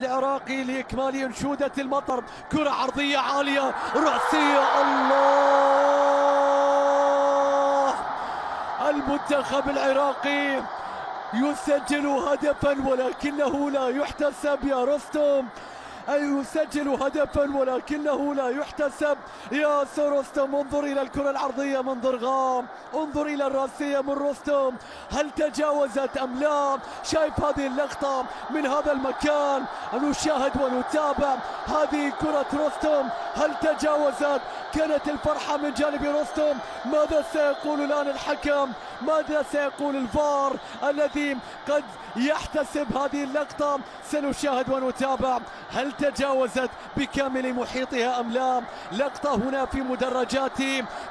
العراقي لإكمال أنشودة المطر. كرة عرضية عالية رأسية، الله! المنتخب العراقي يسجل هدفا ولكنه لا يحتسب يا رستم. أي يسجل هدفا ولكنه لا يحتسب يا رستم. انظر إلى الكرة العرضية من ضرغام، انظر إلى الراسية من رستم، هل تجاوزت أم لا؟ شايف هذه اللقطة من هذا المكان، نشاهد ونتابع هذه كرة رستم، هل تجاوزت؟ كانت الفرحة من جانب رستم. ماذا سيقول الآن الحكم؟ ماذا سيقول الفار الذي قد يحتسب هذه اللقطة؟ سنشاهد ونتابع هل تجاوزت بكامل محيطها أم لا. لقطة هنا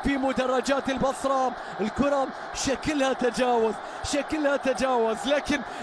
في مدرجات البصرة، الكرة شكلها تجاوز،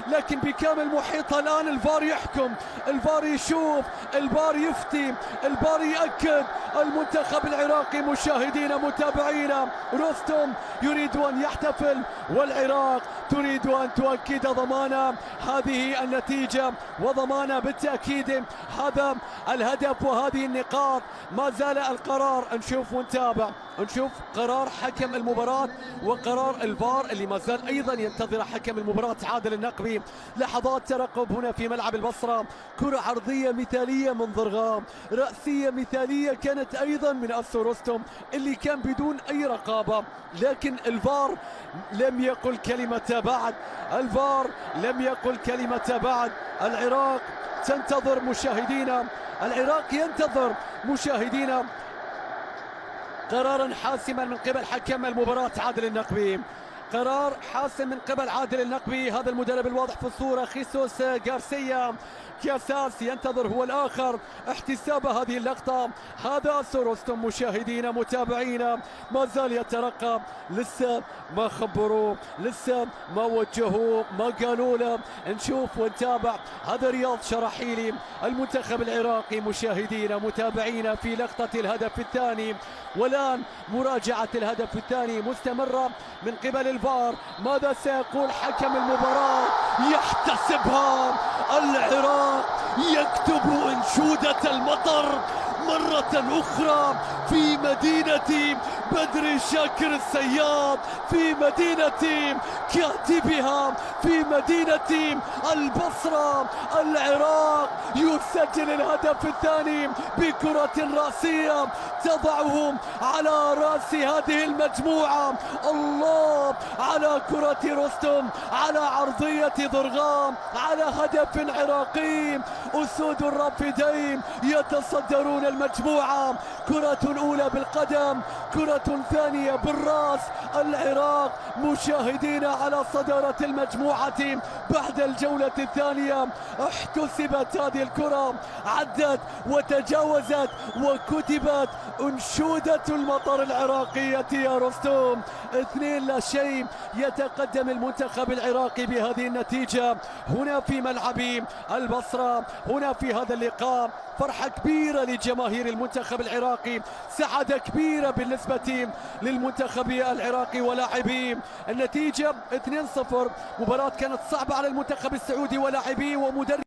لكن بكامل محيطها. الآن الفار يحكم، الفار يشوف، الفار يفتي، الفار يأكد. المنتخب العراقي مشاهدينا متابعينا، رستم يريد أن يحتفل والعراق تريد أن تؤكد ضمان هذه النتيجة وضمان بالتأكيد هذا الهدف وهذه النقاط. ما زال القرار، نشوف ونتابع، نشوف قرار حكم المباراة وقرار الفار اللي ما زال أيضا ينتظر حكم المباراة عادل النقبي. لحظات ترقب هنا في ملعب البصرة، كرة عرضية مثالية من ضرغام، رأسية مثالية كانت أيضا من أسو رستم اللي كان بدون أي رقابة، لكن الفار لم يقل كلمة بعد، الفار لم يقل كلمة بعد. العراق تنتظر مشاهدينا، العراق ينتظر مشاهدينا قرارا حاسما من قبل حكم المباراة عادل النقبي. قرار حاسم من قبل عادل النقبي، هذا المدرب الواضح في الصورة خيسوس غارسيا كاساس ينتظر هو الآخر احتساب هذه اللقطة. هذا رستم مشاهدينا متابعينا، ما زال يترقب، لسه ما خبروه، لسه ما وجهوه، ما قالوا له. نشوف ونتابع، هذا رياض شراحيلي المنتخب العراقي مشاهدينا متابعينا في لقطة الهدف الثاني، والآن مراجعة الهدف الثاني مستمرة من قبل الفار. ماذا سيقول حكم المباراة؟ يحتسبها العراق، يكتب أنشودة المطر مرة أخرى في مدينة بدر شاكر السياد، في مدينة كاتبها، في مدينة البصرة. العراق يسجل الهدف الثاني بكرة رأسية تضعهم على رأس هذه المجموعة. الله على كرة رستم، على عرضية ضرغام، على هدف عراقي. أسود الرافدين يتصدرون المجموعة، كرة أولى بالقدم، كرة ثانية بالرأس. العراق مشاهدين على صدارة المجموعة بعد الجولة الثانية. احتسبت هذه الكرة، عدت وتجاوزت وكتبت أنشودة المطر العراقية يا رستم. 2-0 يتقدم المنتخب العراقي بهذه النتيجة هنا في ملعب البصرة، هنا في هذا اللقاء. فرحة كبيرة لجماهير المنتخب العراقي، سعادة كبيرة بالنسبة للمنتخب العراقي ولاعبيه. النتيجة 2-0. مباراة كانت صعبة على المنتخب السعودي ولاعبيه ومدرب